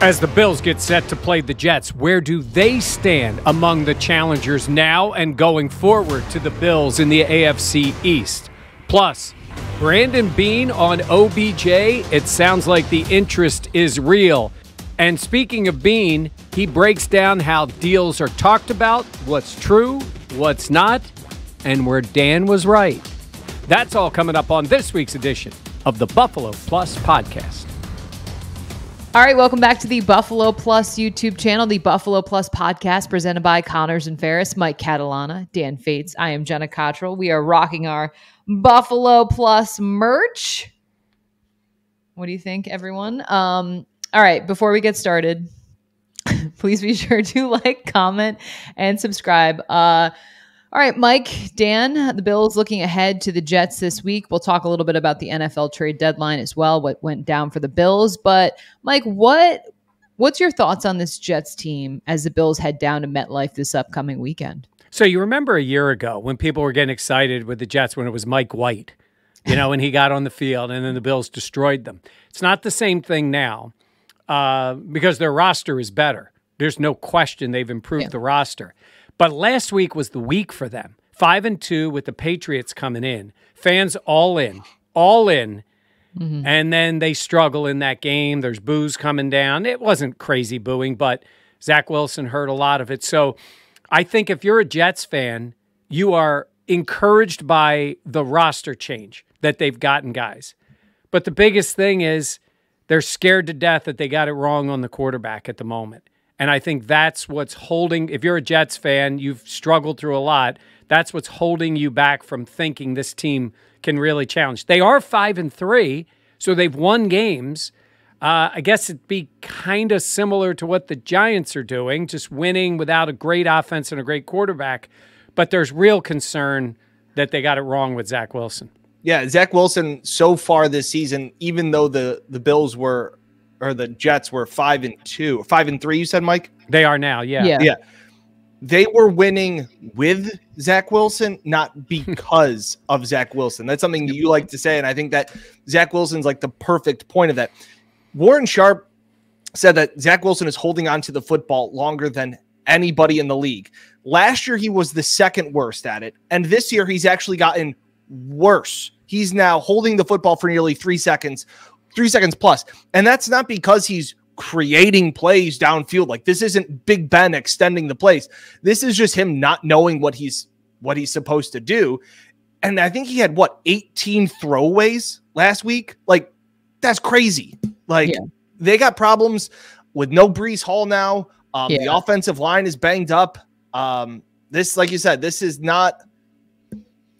As the Bills get set to play the Jets, where do they stand among the challengers now and going forward to the Bills in the AFC East? Plus, Brandon Beane on OBJ, it sounds like the interest is real. And speaking of Beane, he breaks down how deals are talked about, what's true, what's not, and where Dan was right. That's all coming up on this week's edition of the Buffalo Plus Podcast. All right, welcome back to the Buffalo Plus YouTube channel, the Buffalo Plus Podcast, presented by Connors and Ferris, Mike Catalana, Dan Fates. I am Jenna Cottrell. We are rocking our Buffalo Plus merch. What do you think, everyone? All right, before we get started, please be sure to like, comment, and subscribe. All right, Mike, Dan, the Bills looking ahead to the Jets this week. We'll talk a little bit about the NFL trade deadline as well, what went down for the Bills. But, Mike, what's your thoughts on this Jets team as the Bills head down to MetLife this upcoming weekend? So you remember a year ago when people were getting excited with the Jets when it was Mike White, when he got on the field and then the Bills destroyed them. It's not the same thing now because their roster is better. There's no question they've improved the roster. But last week was the week for them. 5-2 with the Patriots coming in. Fans all in. Mm-hmm. And then they struggle in that game. There's boos coming down. It wasn't crazy booing, but Zach Wilson heard a lot of it. So I think if you're a Jets fan, you are encouraged by the roster change that they've gotten guys. But the biggest thing is they're scared to death that they got it wrong on the quarterback at the moment. And I think that's what's holding, if you're a Jets fan, you've struggled through a lot, that's what's holding you back from thinking this team can really challenge. They are 5-3, so they've won games. I guess it'd be kind of similar to what the Giants are doing, just winning without a great offense and a great quarterback. But there's real concern that they got it wrong with Zach Wilson. Yeah, Zach Wilson so far this season, even though the Bills were, or the Jets were 5-2, 5-3, you said, Mike? They are now, yeah. They were winning with Zach Wilson, not because of Zach Wilson. That's something that you like to say, and I think that Zach Wilson's like the perfect point of that. Warren Sharp said that Zach Wilson is holding on to the football longer than anybody in the league. Last year, he was the second worst at it, and this year he's actually gotten worse. He's now holding the football for nearly 3 seconds plus. And that's not because he's creating plays downfield. Like, this isn't Big Ben extending the plays. This is just him not knowing what he's supposed to do. And I think he had 18 throwaways last week. Like, that's crazy. Like, they got problems with no Breece Hall now. The offensive line is banged up. This, like you said, this is not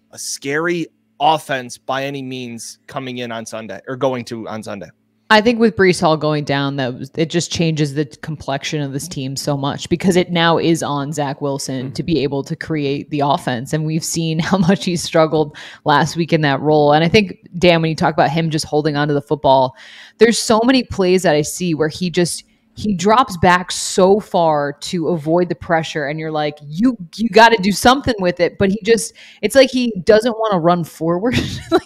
a scary offense by any means coming in on Sunday or going to on Sunday. I think with Breece Hall going down, it just changes the complexion of this team so much because it now is on Zach Wilson to be able to create the offense. And we've seen how much he struggled last week in that role. And I think, Dan, when you talk about him just holding onto the football, there's so many plays that I see where he drops back so far to avoid the pressure. And you're like, you got to do something with it. But it's like he doesn't want to run forward.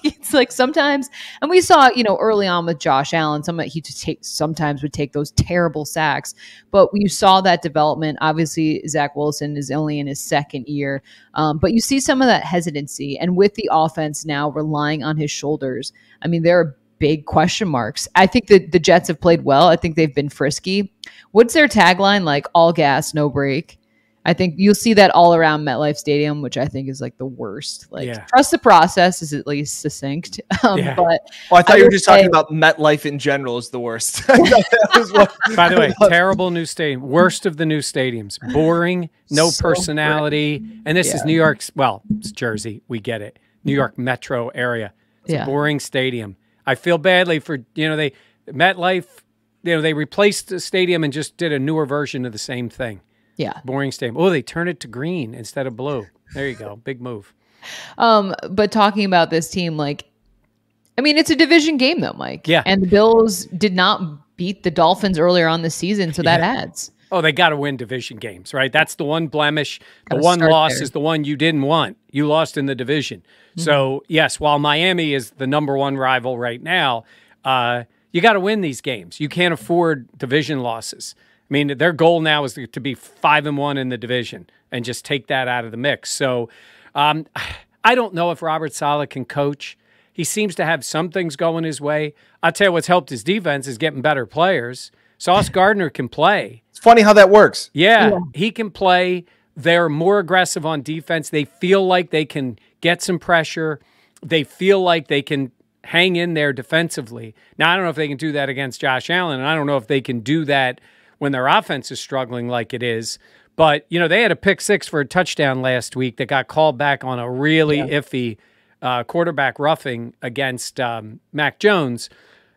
It's like sometimes, and we saw, early on with Josh Allen, sometimes would take those terrible sacks. But you saw that development. Obviously, Zach Wilson is only in his second year. But you see some of that hesitancy. And with the offense now relying on his shoulders, I mean, there are big question marks. I think that the Jets have played well. I think they've been frisky. What's their tagline? Like, all gas, no break. I think you'll see that all around MetLife Stadium, which I think is like the worst. Trust the process is at least succinct. But I thought you were just talking about MetLife in general is the worst. By the way, terrible new stadium. Worst of the new stadiums. Boring, no personality. Boring. And this is New York's, it's Jersey. We get it. New York metro area. It's a boring stadium. I feel badly for, MetLife, they replaced the stadium and just did a newer version of the same thing. Yeah. Boring stadium. Oh, they turned it to green instead of blue. There you go. Big move. But talking about this team, it's a division game though, Mike. Yeah. And the Bills did not beat the Dolphins earlier on this season, so that adds. Oh, they got to win division games, right? That's the one blemish. The one loss is the one you didn't want. You lost in the division. Mm-hmm. So, yes, while Miami is the number one rival right now, you got to win these games. You can't afford division losses. I mean, their goal now is to be 5-1 in the division and just take that out of the mix. So I don't know if Robert Saleh can coach. He seems to have some things going his way. I'll tell you what's helped his defense is getting better players. Sauce Gardner can play. It's funny how that works. Yeah, he can play. They're more aggressive on defense. They feel like they can get some pressure. They feel like they can hang in there defensively. Now, I don't know if they can do that against Josh Allen, and I don't know if they can do that when their offense is struggling like it is. But, you know, they had a pick six for a touchdown last week that got called back on a really iffy quarterback roughing against Mac Jones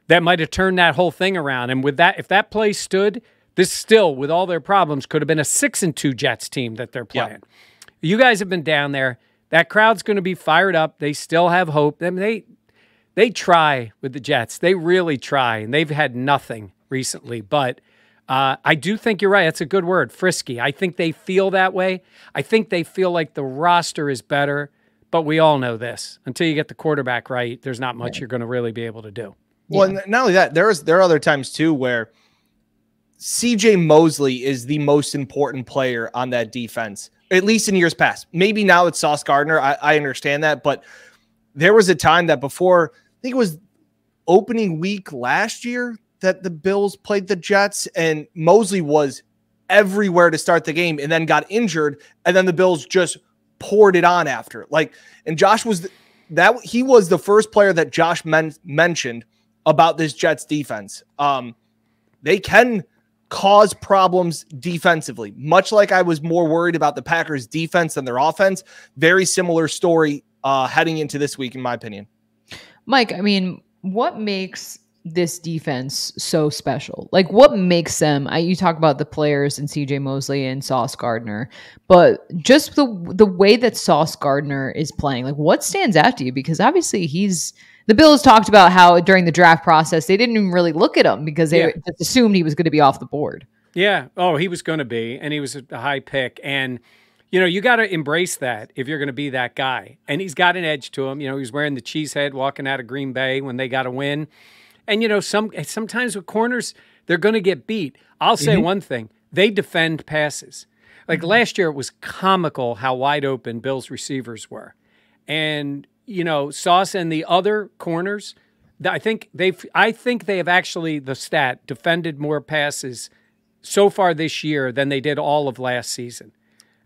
that might have turned that whole thing around. And with that, if that play stood, this still, with all their problems, could have been a 6-2 Jets team that they're playing. You guys have been down there. That crowd's going to be fired up. They still have hope. I mean, they try with the Jets. They really try, and they've had nothing recently. But I do think you're right. That's a good word, frisky. I think they feel that way. I think they feel like the roster is better, but we all know this. Until you get the quarterback right, there's not much you're going to really be able to do. Well, and not only that, there are other times, too, where C.J. Mosley is the most important player on that defense, at least in years past. Maybe now it's Sauce Gardner. I understand that, but there was a time that before, I think it was opening week last year, that the Bills played the Jets, and Mosley was everywhere to start the game and then got injured, and then the Bills just poured it on after. Like, and Josh was he was the first player that Josh mentioned about this Jets defense. They can cause problems defensively, much like I was more worried about the Packers defense than their offense. Very similar story heading into this week, in my opinion. Mike, I mean, what makes this defense so special? Like, what makes them? You talk about the players and CJ Mosley and Sauce Gardner, but just the way that Sauce Gardner is playing, like, what stands out to you? Because obviously the Bills talked about how during the draft process they didn't even really look at him because they just assumed he was going to be off the board. Yeah. Oh, he was going to be, and he was a high pick. And you know, you got to embrace that if you're going to be that guy. And he's got an edge to him. You know, he's wearing the cheese head walking out of Green Bay when they got a win. And, you know, sometimes with corners, they're going to get beat. I'll say one thing. They defend passes. Like last year, it was comical how wide open Bills receivers were. And, you know, Sauce and the other corners, I think they have actually, the stat, defended more passes so far this year than they did all of last season.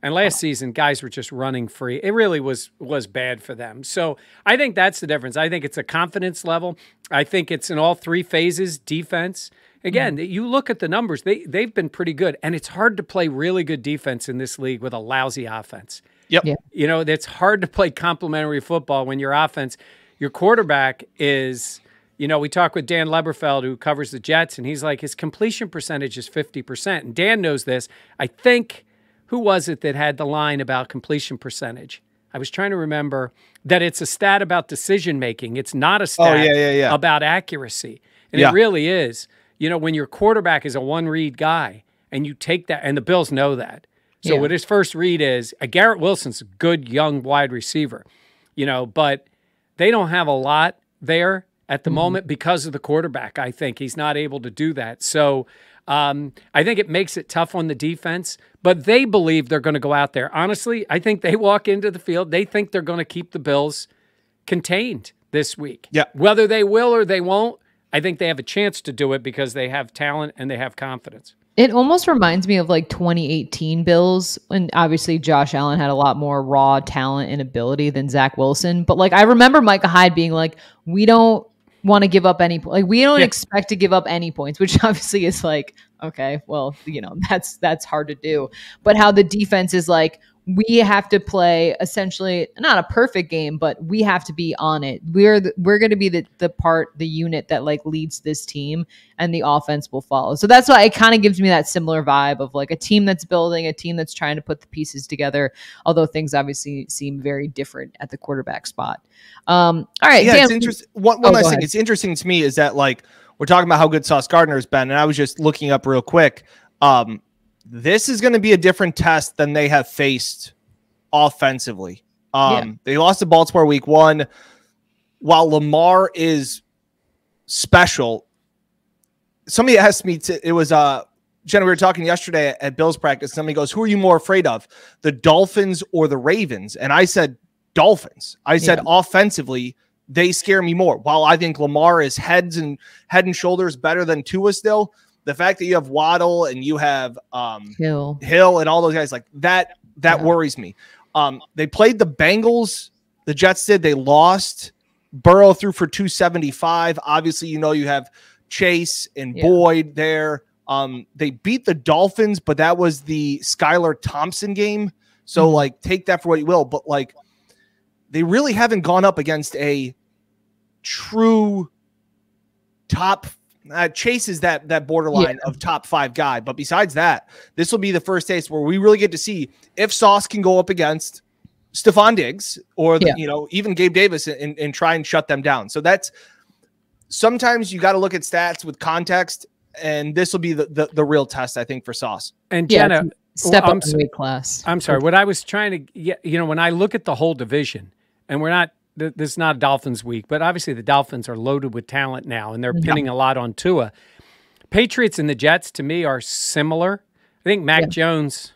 And last season, guys were just running free. It really was bad for them. So I think that's the difference. I think it's a confidence level. I think it's in all three phases, defense. Again, you look at the numbers, they've been pretty good. And it's hard to play really good defense in this league with a lousy offense. Yep. Yeah. You know, it's hard to play complementary football when your offense, your quarterback is, you know, we talk with Dan Leberfeld, who covers the Jets, and he's like, his completion percentage is 50%. And Dan knows this. I think... Who was it that had the line about completion percentage? I was trying to remember that it's a stat about decision-making. It's not a stat about accuracy. And it really is. You know, when your quarterback is a one-read guy and you take that, and the Bills know that. So what his first read is, Garrett Wilson's a good young wide receiver, you know, but they don't have a lot there at the moment because of the quarterback. I think he's not able to do that. So I think it makes it tough on the defense, but they believe they're going to go out there. Honestly, I think they walk into the field. They think they're going to keep the Bills contained this week. Yeah. Whether they will or they won't, I think they have a chance to do it because they have talent and they have confidence. It almost reminds me of like 2018 Bills, and obviously Josh Allen had a lot more raw talent and ability than Zach Wilson. But like, I remember Micah Hyde being like, we don't want to give up any, like, we don't expect to give up any points, which obviously is like, okay, well, you know, that's hard to do. But how the defense is like, we have to play essentially not a perfect game, but we have to be on it. We're going to be the unit that like leads this team, and the offense will follow. So that's why it kind of gives me that similar vibe of like a team that's building, a team that's trying to put the pieces together, although things obviously seem very different at the quarterback spot. All right. Yeah, Dan, it's interesting. One last thing. It's interesting to me is that like we're talking about how good Sauce Gardner has been, and I was just looking up real quick. This is going to be a different test than they have faced offensively. They lost to Baltimore week 1. While Lamar is special, somebody asked me it was Jenna, we were talking yesterday at Bills practice. Somebody goes, who are you more afraid of, the Dolphins or the Ravens? And I said Dolphins. I said offensively, they scare me more. While I think Lamar is head and shoulders better than Tua still, the fact that you have Waddle and you have Hill and all those guys like that worries me. They played the Bengals. The Jets did. They lost. Burrow threw for 275. Obviously, you have Chase and Boyd there. They beat the Dolphins, but that was the Skylar Thompson game. So like, take that for what you will. But like, they really haven't gone up against a true top. Chase is that borderline of top 5 guy. But besides that, this will be the first taste where we really get to see if Sauce can go up against Stephon Diggs or even Gabe Davis and try and shut them down. So that's sometimes you got to look at stats with context, and this will be the real test, I think, for Sauce. And Jenna, step up in weight class. I'm sorry. What I was trying to when I look at the whole division, and we're not. This is not Dolphins week, but obviously the Dolphins are loaded with talent now, and they're pinning a lot on Tua. Patriots and the Jets, to me, are similar. I think Mac Jones,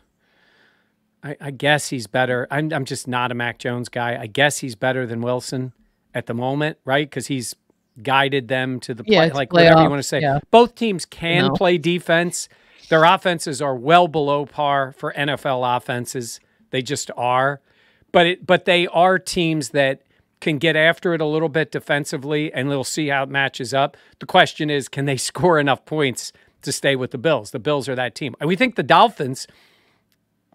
I guess he's better. I'm just not a Mac Jones guy. I guess he's better than Wilson at the moment, right? Because he's guided them to the play, like whatever you want to say. Yeah. Both teams can play defense. Their offenses are well below par for NFL offenses. They just are. But they are teams that can get after it a little bit defensively, and they'll see how it matches up. The question is, can they score enough points to stay with the Bills? The Bills are that team. And we think the Dolphins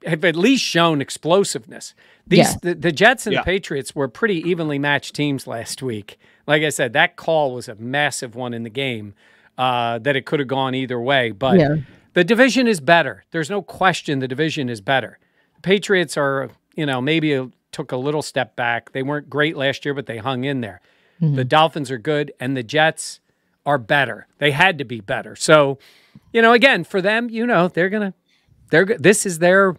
have at least shown explosiveness. The Jets and the Patriots were pretty evenly matched teams last week. Like I said, that call was a massive one in the game that it could have gone either way. But the division is better. There's no question the division is better. The Patriots are, maybe took a little step back. They weren't great last year, but they hung in there. The Dolphins are good, and the Jets are better. They had to be better. So, again, for them, this is their,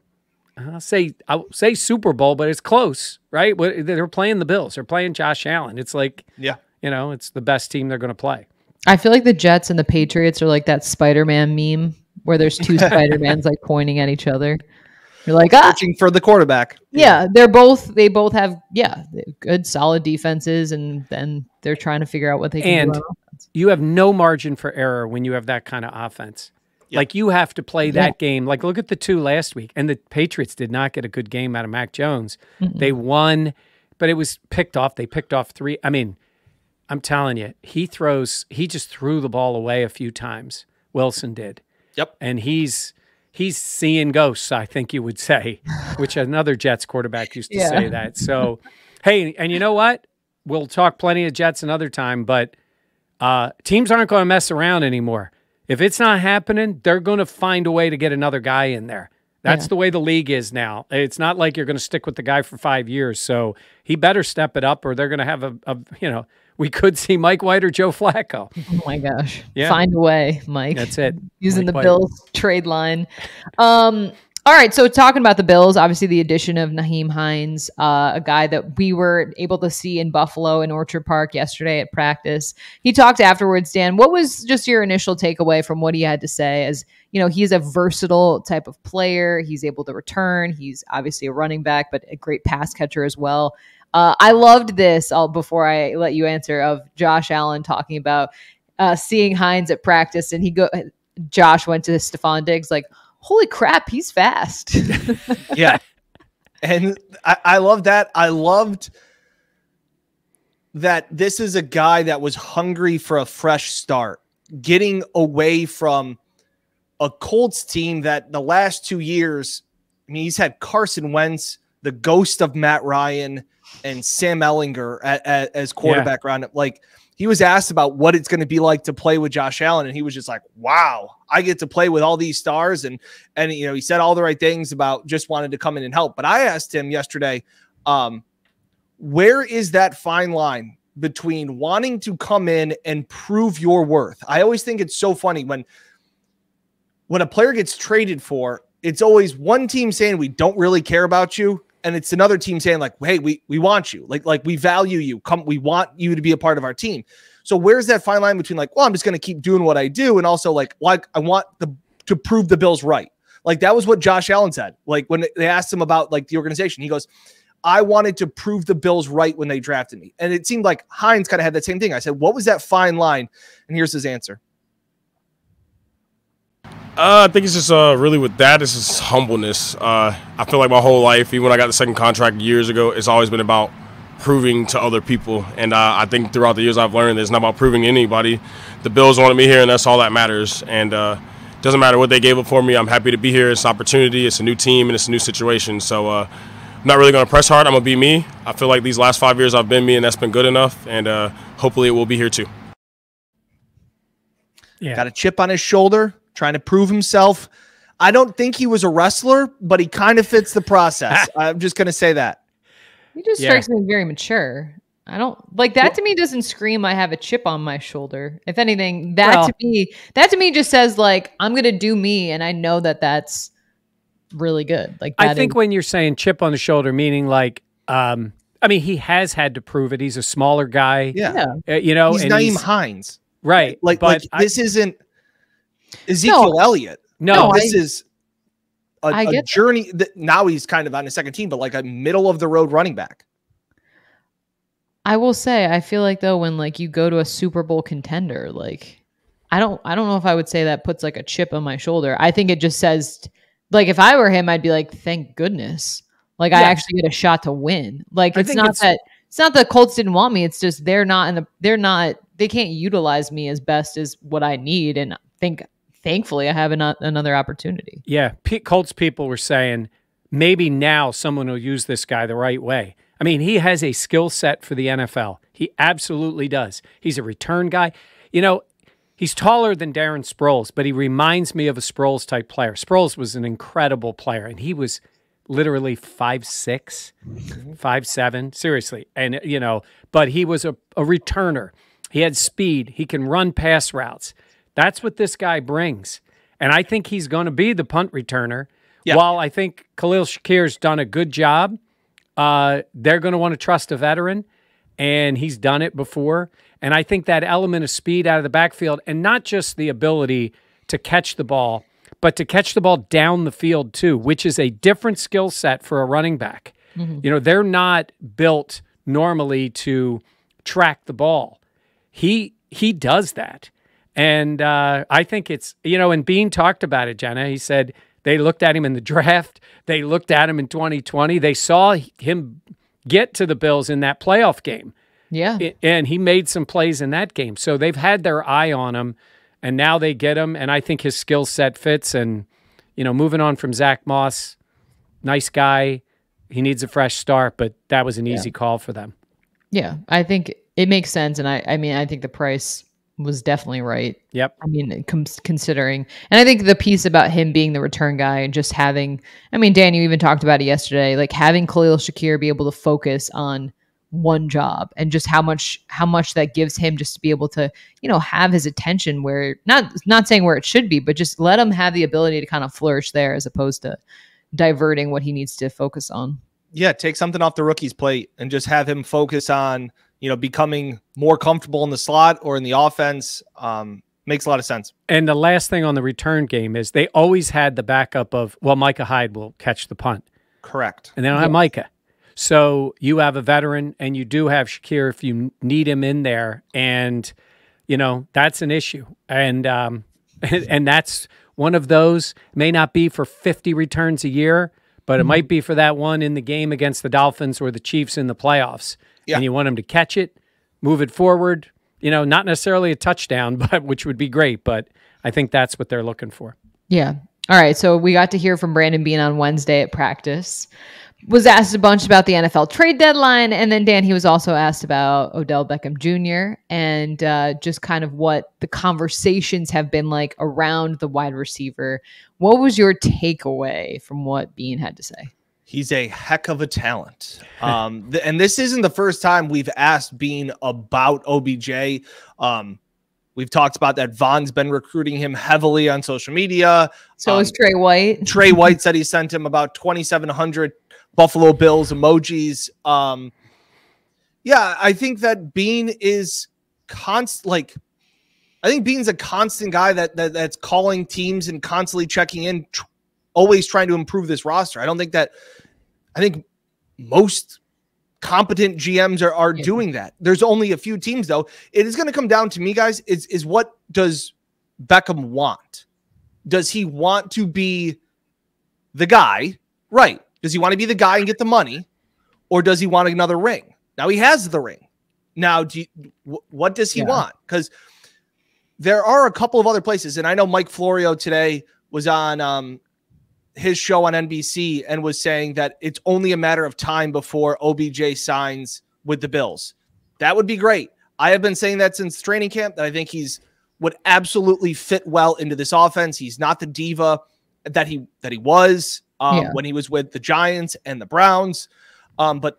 I'll say Super Bowl, but it's close, right? They're playing the Bills. They're playing Josh Allen. It's like, it's the best team they're going to play. I feel like the Jets and the Patriots are like that Spider-Man meme where there's 2 Spider-Mans like pointing at each other. You're like, searching for the quarterback. Yeah, they both have good solid defenses, and then they're trying to figure out what they can do on offense. You have no margin for error when you have that kind of offense. Yep. Like, you have to play that game. Like, look at the 2 last week, and the Patriots did not get a good game out of Mac Jones. They won, but it was picked off. They picked off 3. I mean, I'm telling you, he just threw the ball away a few times. Wilson did. Yep. And he's seeing ghosts, I think you would say, which another Jets quarterback used to say that. So, hey, and you know what? We'll talk plenty of Jets another time, but teams aren't going to mess around anymore. If it's not happening, they're going to find a way to get another guy in there. That's the way the league is now. It's not like you're going to stick with the guy for 5 years. So he better step it up, or they're going to have we could see Mike White or Joe Flacco. Oh my gosh. Yeah. Find a way, Mike. That's it. Using Mike the Bills trade line. All right, so talking about the Bills, obviously the addition of Nyheim Hines, a guy that we were able to see in Buffalo in Orchard Park yesterday at practice. He talked afterwards, Dan. What was just your initial takeaway from what he had to say? As he's a versatile type of player. He's able to return. He's obviously a running back, but a great pass catcher as well. I loved this, before I let you answer, of Josh Allen talking about seeing Hines at practice, and Josh went to Stephon Diggs like, holy crap, he's fast. Yeah. And I love that. I loved that this is a guy that was hungry for a fresh start, getting away from a Colts team that the last 2 years, he's had Carson Wentz, the ghost of Matt Ryan, and Sam Ellinger as quarterback around him. Like, he was asked about what it's going to be like to play with Josh Allen, and he was just like, wow, I get to play with all these stars. And he said all the right things about just wanted to come in and help. But I asked him yesterday, where is that fine line between wanting to come in and prove your worth? I always think it's so funny when a player gets traded for, it's always one team saying we don't really care about you, and it's another team saying like, hey, we want you. Like we value you. We want you to be a part of our team. So where's that fine line between like, well, I'm just going to keep doing what I do, and also like I want to prove the Bills right. Like that was what Josh Allen said. Like when they asked him about like the organization, he goes, I wanted to prove the Bills right when they drafted me. And it seemed like Hines kind of had that same thing. I said, what was that fine line? And here's his answer. I think it's just really with that, it's just humbleness. I feel like my whole life, even when I got the second contract years ago, it's always been about proving to other people. And I think throughout the years I've learned that it's not about proving to anybody. The Bills wanted me here, and that's all that matters. And doesn't matter what they gave up for me. I'm happy to be here. It's an opportunity. It's a new team, and it's a new situation. So I'm not really going to press hard. I'm going to be me. I feel like these last 5 years I've been me, and that's been good enough. And hopefully it will be here too. Yeah. Got a chip on his shoulder, trying to prove himself. I don't think he was a wrestler, but he kind of fits the process. I'm just going to say that. He just strikes me as very mature. I don't like that. To me, doesn't scream I have a chip on my shoulder. If anything, that to me just says like I'm going to do me, and I know that that's really good. Like that I think when you're saying chip on the shoulder, meaning like, I mean, he has had to prove it. He's a smaller guy. Yeah. You know, he's Naeem Hines. Right. Like this isn't Ezekiel Elliott. No, this is a journey that now he's kind of on a second team, but like a middle of the road running back. I will say, I feel like though, when like you go to a Super Bowl contender, like I don't know if I would say that puts like a chip on my shoulder. I think it just says like, if I were him, I'd be like, thank goodness. Like I actually get a shot to win. Like it's not that Colts didn't want me. It's just they can't utilize me as best as what I need. And thankfully I have another opportunity. Yeah. Colts people were saying maybe now someone will use this guy the right way. I mean, he has a skill set for the NFL. He absolutely does. He's a return guy. You know, he's taller than Darren Sproles, but he reminds me of a Sproles-type player. Sproles was an incredible player, and he was literally 5'6", 5'7", seriously. And, you know, but he was a returner. He had speed. He can run pass routes. That's what this guy brings. And I think he's going to be the punt returner. Yeah. While I think Khalil Shakir's done a good job, they're going to want to trust a veteran, and he's done it before. And I think that element of speed out of the backfield, and not just the ability to catch the ball, but to catch the ball down the field too, which is a different skill set for a running back. Mm-hmm. You know, they're not built normally to track the ball. He does that. And I think it's, you know, and Beane talked about it, Jenna. He said they looked at him in the draft. They looked at him in 2020. They saw him get to the Bills in that playoff game. Yeah. And he made some plays in that game. So they've had their eye on him, and now they get him. And I think his skill set fits. And, you know, moving on from Zach Moss, nice guy. He needs a fresh start, but that was an easy call for them. Yeah, I think it makes sense. And I mean, I think the price was definitely right. Yep. I mean, considering, and I think the piece about him being the return guy and just having, I mean, Dan, you even talked about it yesterday, like having Khalil Shakir be able to focus on one job, and just how much that gives him just to be able to, you know, have his attention where, not saying where it should be, but just let him have the ability to kind of flourish there as opposed to diverting what he needs to focus on. Yeah. Take something off the rookie's plate and just have him focus on, you know, becoming more comfortable in the slot or in the offense. Makes a lot of sense. And the last thing on the return game is they always had the backup of, well, Micah Hyde will catch the punt. Correct. And they don't have Micah. So you have a veteran, and you do have Shakir if you need him in there. And, you know, that's an issue. And and that's one of those, may not be for 50 returns a year, but it might be for that one in the game against the Dolphins or the Chiefs in the playoffs. Yeah. And you want him to catch it, move it forward, you know, not necessarily a touchdown, but which would be great. But I think that's what they're looking for. Yeah. All right. So we got to hear from Brandon Beane on Wednesday at practice. Was asked a bunch about the NFL trade deadline. And then, Dan, he was also asked about Odell Beckham Jr. and just kind of what the conversations have been like around the wide receiver. What was your takeaway from what Beane had to say? He's a heck of a talent. And this isn't the first time we've asked Beane about OBJ. We've talked about that. Von's been recruiting him heavily on social media. So is Trey White. Trey White said he sent him about 2,700 Buffalo Bills emojis. Yeah, I think that Beane is I think Beane's a constant guy that's calling teams and constantly checking in, always trying to improve this roster. I think most competent GMs are doing that. There's only a few teams, though. It is going to come down to me, guys, is what does Beckham want? Does he want to be the guy? Right. Does he want to be the guy and get the money? Or does he want another ring? Now he has the ring. Now, what does he want? Because there are a couple of other places, and I know Mike Florio today was on his show on NBC and was saying that it's only a matter of time before OBJ signs with the Bills. That would be great. I have been saying that since training camp, that I think would absolutely fit well into this offense. He's not the diva that he was when he was with the Giants and the Browns. But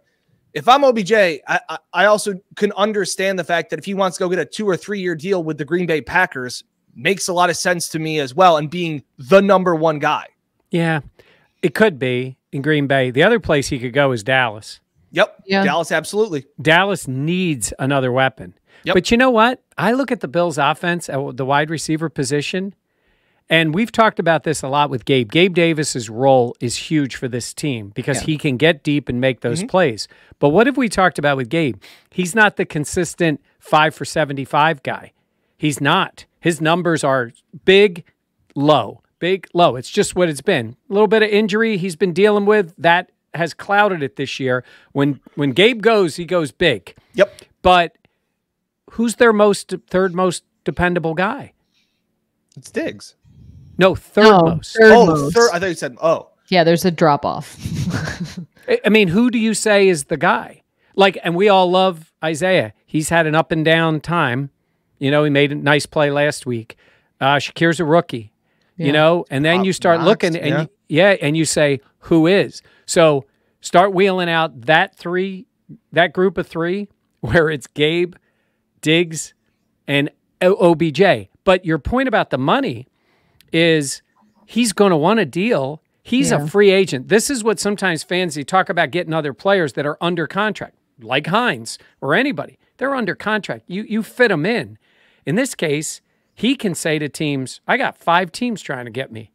if I'm OBJ, I also can understand the fact that if he wants to go get a 2 or 3 year deal with the Green Bay Packers, makes a lot of sense to me as well, and being the number one guy. Yeah, it could be in Green Bay. The other place he could go is Dallas. Yep, Dallas, absolutely. Dallas needs another weapon. Yep. But you know what? I look at the Bills' offense at the wide receiver position, and we've talked about this a lot with Gabe. Gabe Davis's role is huge for this team because he can get deep and make those plays. But what have we talked about with Gabe? He's not the consistent 5 for 75 guy. He's not. His numbers are big, low. Big, low. It's just what it's been. A little bit of injury he's been dealing with. That has clouded it this year. When Gabe goes, he goes big. Yep. But who's their third most dependable guy? It's Diggs. No, third most. Third. I thought you said, Yeah, there's a drop-off. I mean, who do you say is the guy? And we all love Isaiah. He's had an up and down time. He made a nice play last week. Shakir's a rookie. And then you start looking and and you say, who is? So start wheeling out that group of three where it's Gabe, Diggs, and OBJ. But your point about the money is he's going to want a deal. He's a free agent. This is what sometimes fans, they talk about getting other players that are under contract, like Hines or anybody. They're under contract. You fit them in. In this case, he can say to teams, I got 5 teams trying to get me.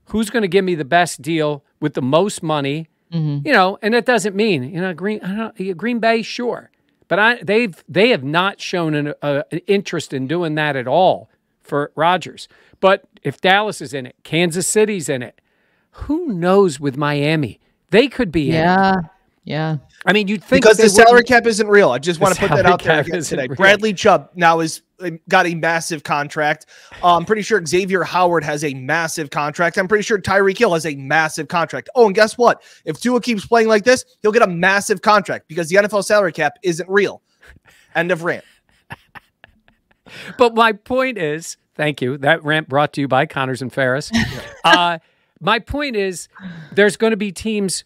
Who's going to give me the best deal with the most money? And that doesn't mean, Green Bay, sure. But they have not shown an interest in doing that at all for Rodgers. But if Dallas is in it, Kansas City's in it, who knows with Miami? They could be in it. Yeah. I mean, you'd think because the salary cap isn't real. I just want to put that out there again today. Bradley Chubb now got a massive contract. I'm pretty sure Xavier Howard has a massive contract. I'm pretty sure Tyreek Hill has a massive contract. Oh, and guess what? If Tua keeps playing like this, he'll get a massive contract because the NFL salary cap isn't real. End of rant. But my point is, thank you. That rant brought to you by Connors and Ferris. My point is, there's going to be teams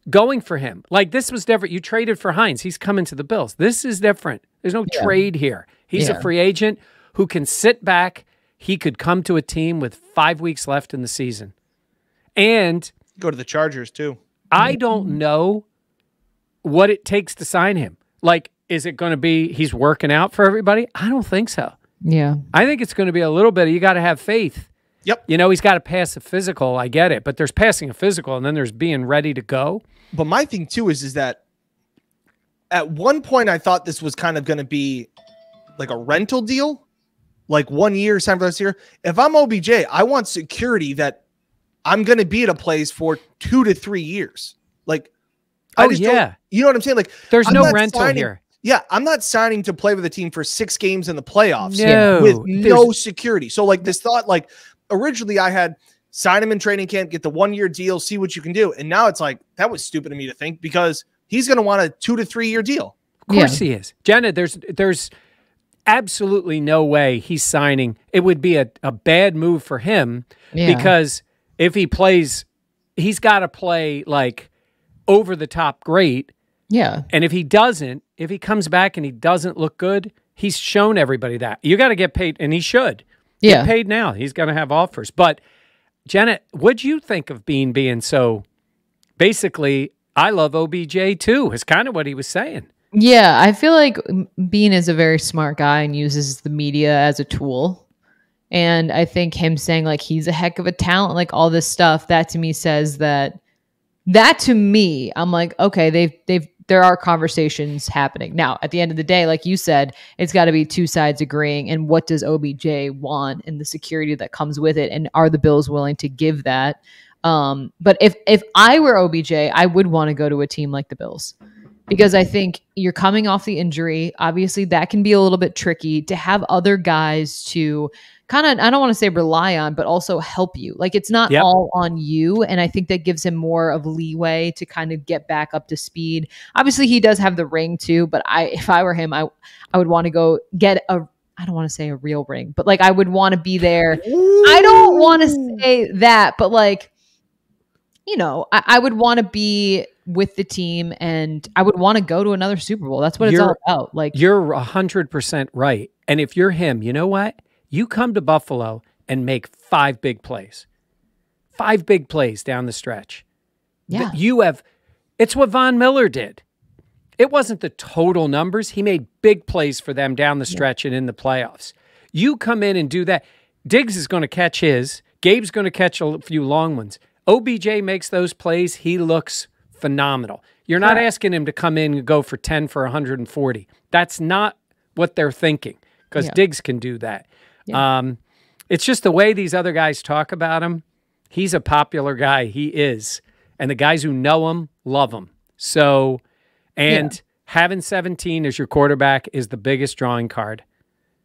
going for him. This was different. You traded for Hines. He's coming to the Bills. This is different. There's no trade here. He's a free agent who can sit back. He could come to a team with 5 weeks left in the season. And go to the Chargers too. I don't know what it takes to sign him. Is it going to be he's working out for everybody? I don't think so. Yeah. I think it's going to be a little bit of you got to have faith. Yep. He's got to pass a physical. I get it. But there's passing a physical, and then there's being ready to go. But my thing, too, is that at one point I thought this was kind of going to be like a rental deal, 1 year, sign for this year. If I'm OBJ, I want security that I'm going to be at a place for 2 to 3 years. You know what I'm saying? There's no rental here. Yeah, I'm not signing to play with a team for 6 games in the playoffs with no security. So this thought, originally I had sign him in training camp, get the 1 year deal, see what you can do. And now it's that was stupid of me to think because he's going to want a 2 to 3 year deal. Of course he is. Jenna, there's absolutely no way he's signing. It would be a bad move for him because if he plays, he's got to play over the top great. Yeah. And if he comes back and he doesn't look good, he's shown everybody that. You got to get paid, and he should. Get paid now. He's going to have offers. But, Jenna, what'd you think of being so, basically, I love OBJ too, is kind of what he was saying. Yeah, I feel like Beane is a very smart guy and uses the media as a tool. And I think him saying like he's a heck of a talent, like all this stuff, that to me says that to me, I'm like, okay, there are conversations happening. Now, at the end of the day, like you said, it's got to be two sides agreeing. And what does OBJ want and the security that comes with it? And are the Bills willing to give that? But if I were OBJ, I would want to go to a team like the Bills because I think you're coming off the injury. Obviously, that can be a little bit tricky to have other guys to kind of, I don't want to say rely on, but also help you. Like it's not all on you. And I think that gives him more of leeway to kind of get back up to speed. Obviously, he does have the ring too, but if I were him, I would want to go get I don't want to say a real ring, but like I would want to be there. Ooh. I don't want to say that, but like, you know, I would want to be with the team and I would want to go to another Super Bowl. That's what it's all about. Like you're 100% right. And if you're him, you know what? You come to Buffalo and make 5 big plays. 5 big plays down the stretch. Yeah. It's what Von Miller did. It wasn't the total numbers. He made big plays for them down the stretch and in the playoffs. You come in and do that. Diggs is going to catch his. Gabe's going to catch a few long ones. OBJ makes those plays. He looks phenomenal. You're not asking him to come in and go for 10 for 140. That's not what they're thinking because Diggs can do that. Yeah. It's just the way these other guys talk about him. He's a popular guy. He is. And the guys who know him love him. So, and having 17 as your quarterback is the biggest drawing card.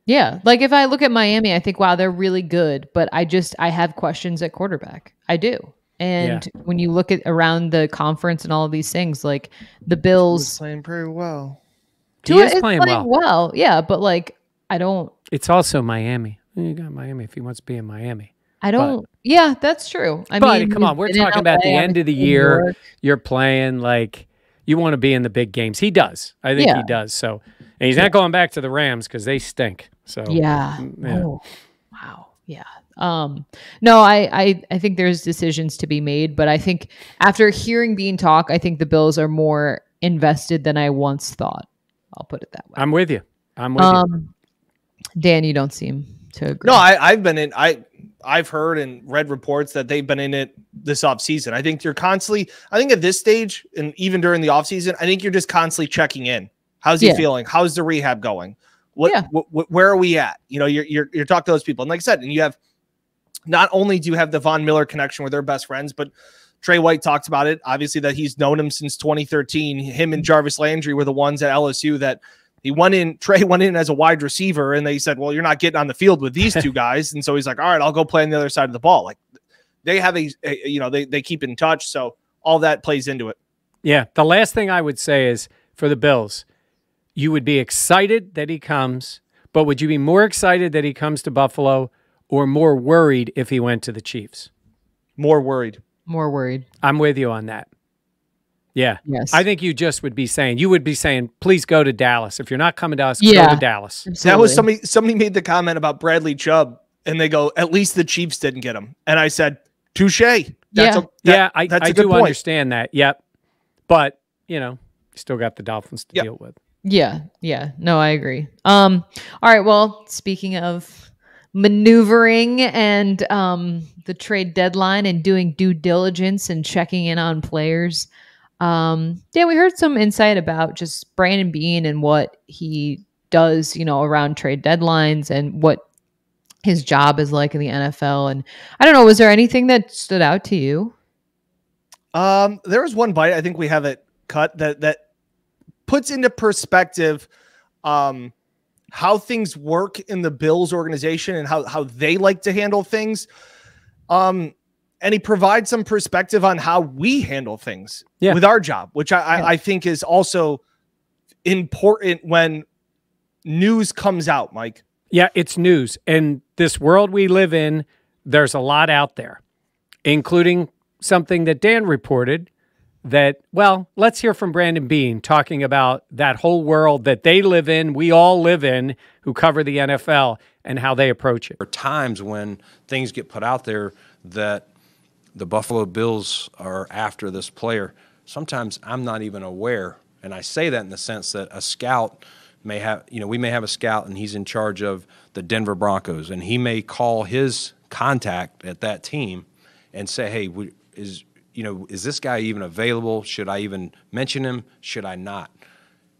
Yeah. Like if I look at Miami, I think, wow, they're really good. But I have questions at quarterback. I do. And when you look at around the conference and all of these things, like the Bills playing pretty well. He is playing well. Yeah, but like I don't. It's also Miami. You got Miami if he wants to be in Miami. I don't. Yeah, that's true. I mean, come on, we're talking about the end of the year. You're playing like you want to be in the big games. He does. I think he does. So, and he's not going back to the Rams because they stink. So yeah. Oh, wow. Yeah. No, I think there's decisions to be made, but I think after hearing Beane talk, I think the Bills are more invested than I once thought. I'll put it that way. I'm with you. You. Dan, you don't seem to agree. No, I've heard and read reports that they've been in it this offseason. I think I think at this stage and even during the offseason, I think you're just constantly checking in. How's he feeling? How's the rehab going? Where are we at? You know, you're talking to those people. And like I said, and you have, not only do you have the Von Miller connection where they're best friends, but Trey White talked about it. Obviously that he's known him since 2013. Him and Jarvis Landry were the ones at LSU that Trey went in as a wide receiver and they said, well, you're not getting on the field with these two guys. And so he's like, all right, I'll go play on the other side of the ball. Like they have they keep in touch. So all that plays into it. Yeah. The last thing I would say is for the Bills, you would be excited that he comes, but would you be more excited that he comes to Buffalo or more worried if he went to the Chiefs? More worried. More worried. I'm with you on that. Yeah. Yes. I think you would be saying, please go to Dallas. If you're not coming to us, go to Dallas. Absolutely. That was somebody made the comment about Bradley Chubb and they go, at least the Chiefs didn't get him. And I said, touche. I do understand that. Yep. But, you still got the Dolphins to deal with. Yeah. Yeah. No, I agree. All right. Well, speaking of maneuvering and the trade deadline and doing due diligence and checking in on players, we heard some insight about just Brandon Beane and what he does, around trade deadlines and what his job is like in the NFL. And I don't know, was there anything that stood out to you? There was one bite. I think we have it cut that puts into perspective how things work in the Bills organization and how they like to handle things. And he provides some perspective on how we handle things with our job, which I think is also important when news comes out, Mike. Yeah, it's news. And this world we live in, there's a lot out there, including something that Dan reported that, well, let's hear from Brandon Beane talking about that whole world that they live in, we all live in, who cover the NFL, and how they approach it. There are times when things get put out there that the Buffalo Bills are after this player. Sometimes I'm not even aware, And I say that in the sense that a scout may have, we may have a scout and he's in charge of the Denver Broncos, and he may call his contact at that team and say, hey, is this guy even available? Should I even mention him? Should I not?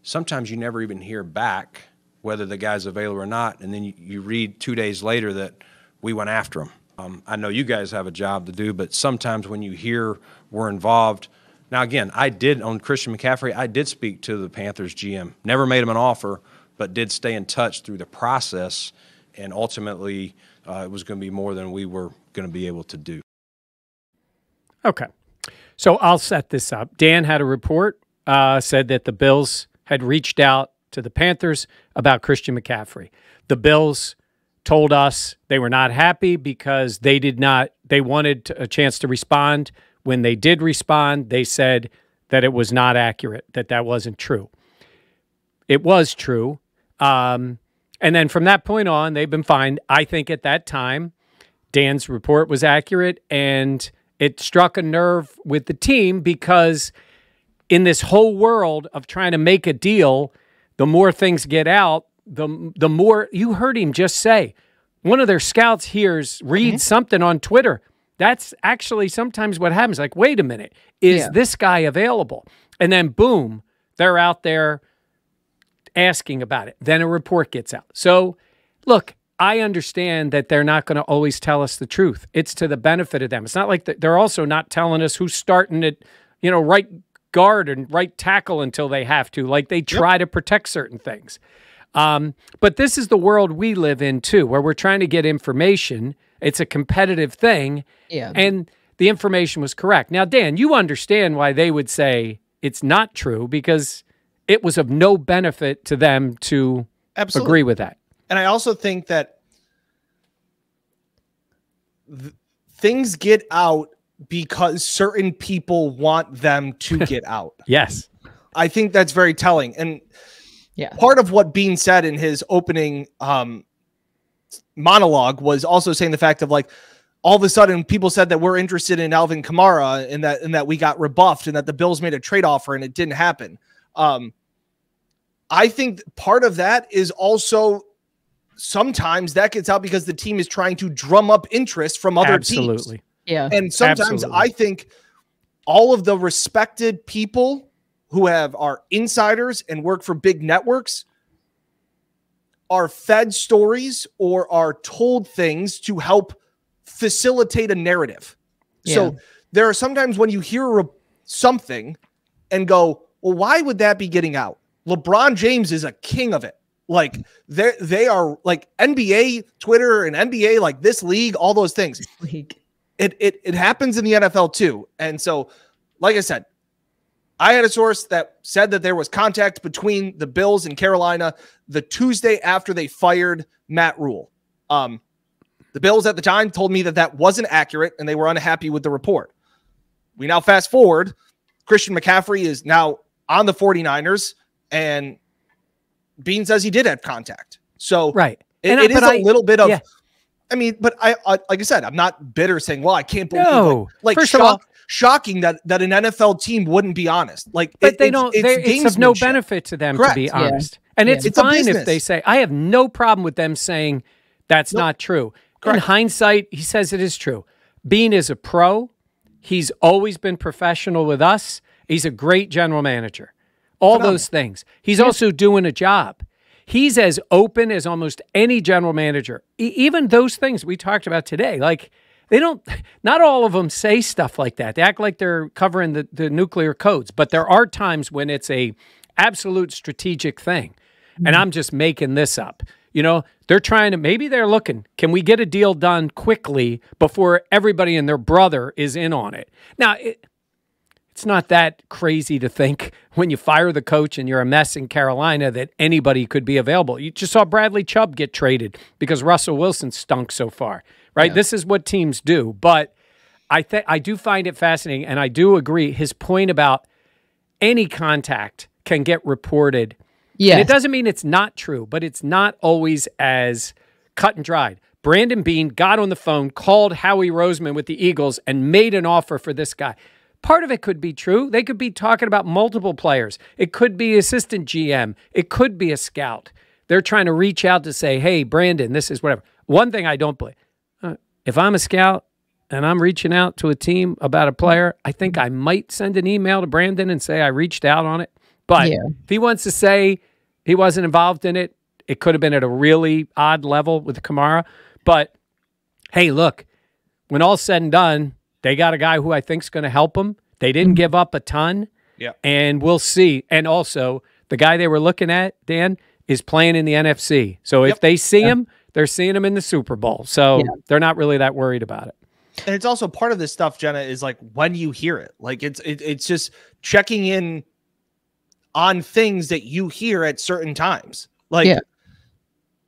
Sometimes you never even hear back whether the guy's available or not, and then you read 2 days later that we went after him. I know you guys have a job to do, but sometimes when you hear we're involved. Now, again, on Christian McCaffrey, I did speak to the Panthers GM. Never made him an offer, but did stay in touch through the process, and ultimately it was going to be more than we were going to be able to do. Okay. So I'll set this up. Dan had a report, said that the Bills had reached out to the Panthers about Christian McCaffrey. The Bills told us they were not happy because they wanted a chance to respond. When they did respond, they said that it was not accurate, that wasn't true. It was true. And then from that point on, they've been fine. I think at that time, Dan's report was accurate, and it struck a nerve with the team because in this whole world of trying to make a deal, the more things get out, the more. You heard him just say, one of their scouts reads something on Twitter. That's actually sometimes what happens. Like, wait a minute, is this guy available? And then boom, they're out there asking about it. Then a report gets out. So look, I understand that they're not going to always tell us the truth. It's to the benefit of them. It's not like they're also not telling us who's starting at, right guard and right tackle until they have to. Like, they try to protect certain things. But this is the world we live in too, where we're trying to get information. It's a competitive thing. Yeah. And the information was correct. Now, Dan, you understand why they would say it's not true, because it was of no benefit to them to agree with that. And I also think that things get out because certain people want them to get out. Yes. I think that's very telling. And part of what Beane said in his opening monologue was also saying the fact of, like, all of a sudden people said that we're interested in Alvin Kamara and that we got rebuffed and that the Bills made a trade offer and it didn't happen. I think part of that is also sometimes that gets out because the team is trying to drum up interest from other teams. Yeah. And sometimes I think all of the respected people who are insiders and work for big networks are fed stories or are told things to help facilitate a narrative. Yeah. So there are sometimes when you hear something and go, well, why would that be getting out? LeBron James is a king of it. Like, they are like NBA Twitter and NBA, like this league, all those things. It happens in the NFL too. And so, like I said, I had a source that said that there was contact between the Bills and Carolina the Tuesday after they fired Matt Rule. The Bills at the time told me that wasn't accurate and they were unhappy with the report. We now fast forward. Christian McCaffrey is now on the 49ers, and Beane says he did have contact. So it is a little bit of, I mean, but I like I said, I'm not bitter saying, well, I can't believe first of all, shocking that an NFL team wouldn't be honest. Like, but it's of no benefit to them to be honest. And it's fine if they say, I have no problem with them saying that's not true. Correct. In hindsight, he says it is true. Beane is a pro. He's always been professional with us. He's a great general manager. All those things. He's also doing a job. He's as open as almost any general manager. Even those things we talked about today, like, not all of them say stuff like that. They act like they're covering the nuclear codes, but there are times when it's a absolute strategic thing. And I'm just making this up. They're trying to, maybe they're looking, can we get a deal done quickly before everybody and their brother is in on it? Now, it's not that crazy to think when you fire the coach and you're a mess in Carolina that anybody could be available. You just saw Bradley Chubb get traded because Russell Wilson stunk so far, right? Yeah. This is what teams do. But I do find it fascinating, and I do agree. His point about any contact can get reported. Yeah, and it doesn't mean it's not true, but it's not always as cut and dried. Brandon Beane got on the phone, called Howie Roseman with the Eagles, and made an offer for this guy. Part of it could be true. They could be talking about multiple players. It could be assistant GM. It could be a scout. They're trying to reach out to say, hey, Brandon, this is whatever. One thing I don't believe, if I'm a scout and I'm reaching out to a team about a player, I think I might send an email to Brandon and say I reached out on it. But if he wants to say he wasn't involved in it, it could have been at a really odd level with Kamara. But, hey, look, when all's said and done, they got a guy who I think is going to help them. They didn't give up a ton. Yeah. And we'll see. And also, the guy they were looking at, Dan, is playing in the NFC. So if they see him, they're seeing him in the Super Bowl. So they're not really that worried about it. And it's also part of this stuff, Jenna, is like when you hear it. Like it's just checking in on things that you hear at certain times. Like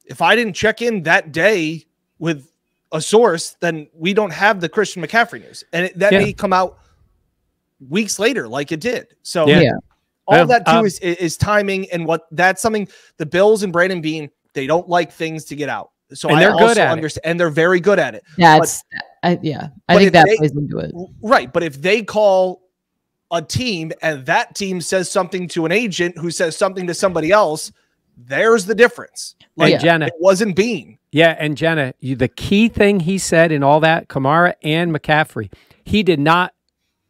if I didn't check in that day with a source, then we don't have the Christian McCaffrey news. And that may come out weeks later like it did. So all that too is timing, and that's something the Bills and Brandon Beane, they don't like things to get out. So and they're good at it. And they're very good at it. I think that plays into it. Right. But if they call a team and that team says something to an agent who says something to somebody else, there's the difference. Like Jenna, it wasn't Beane. Yeah, and Jenna, the key thing he said in all that, Kamara and McCaffrey, he did not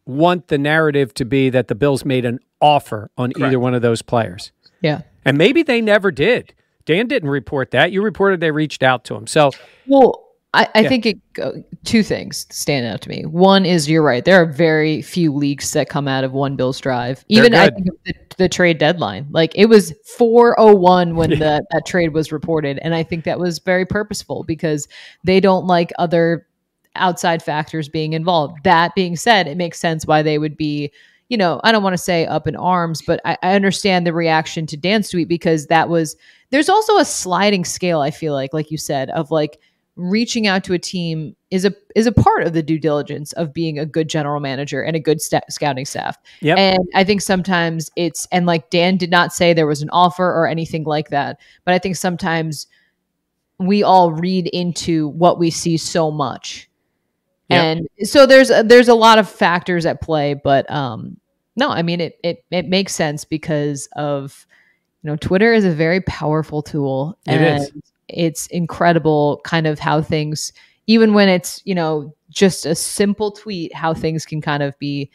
want the narrative to be that the Bills made an offer on either one of those players. Yeah. And maybe they never did. Dan didn't report that. You reported they reached out to him. So, I think two things stand out to me. One is you're right. There are very few leaks that come out of one Bills drive. Even I think the trade deadline, like it was 4:01 when that trade was reported, and I think that was very purposeful because they don't like other outside factors being involved. That being said, it makes sense why they would be, I don't want to say up in arms, but I understand the reaction to Dan's tweet because there's also a sliding scale, I feel like you said, of like reaching out to a team is a part of the due diligence of being a good general manager and a good scouting staff. Yep. And I think sometimes and like Dan did not say there was an offer or anything like that, but I think sometimes we all read into what we see so much. Yep. And so there's a lot of factors at play, but no, I mean, it makes sense because of, Twitter is a very powerful tool. It is. It's incredible kind of how things, even when it's, just a simple tweet, how things can kind of be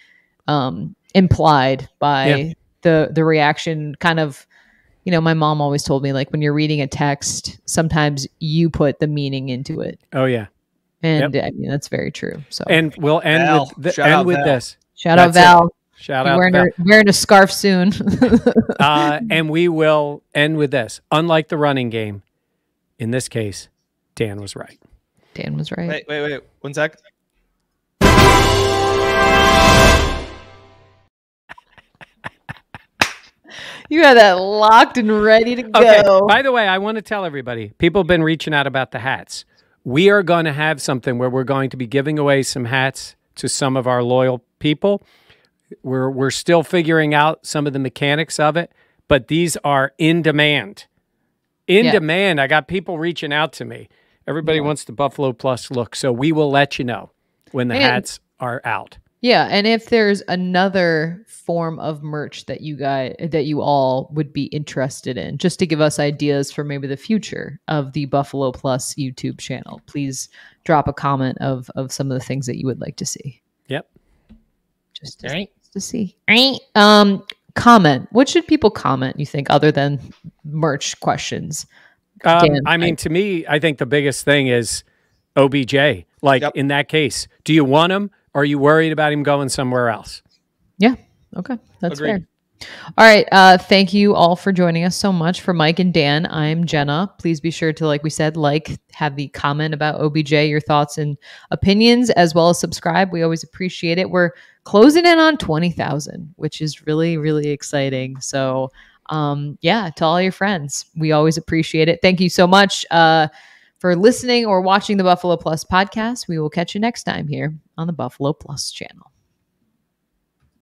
implied by the reaction kind of, my mom always told me, like, when you're reading a text, sometimes you put the meaning into it. Oh, yeah. And I mean, that's very true. So, and we'll end with this. Shout out Val. Shout out wearing a scarf soon. And we will end with this. Unlike the running game, in this case, Dan was right. Dan was right. Wait. 1 sec. You had that locked and ready to go. Okay. By the way, I want to tell everybody, people have been reaching out about the hats. We are going to have something where we're going to be giving away some hats to some of our loyal people. We're still figuring out some of the mechanics of it, but these are in demand. Demand. I got people reaching out to me. Everybody wants the Buffalo Plus look, so we will let you know when the hats are out. Yeah, and if there's another form of merch that you all would be interested in, just to give us ideas for maybe the future of the Buffalo Plus YouTube channel, please drop a comment of some of the things that you would like to see. Yep. Just to see. Comment. What should people comment, you think, other than merch questions? To me, I think the biggest thing is OBJ. Like, in that case, do you want him? Or are you worried about him going somewhere else? Yeah. Okay. That's Agreed. fair. All right. Thank you all for joining us so much. For Mike and Dan, I'm Jenna. Please be sure to, like we said, have the comment about OBJ, your thoughts and opinions, as well as subscribe. We always appreciate it. We're closing in on 20,000, which is really, really exciting. So, to all your friends, we always appreciate it. Thank you so much for listening or watching the Buffalo Plus podcast. We will catch you next time here on the Buffalo Plus channel.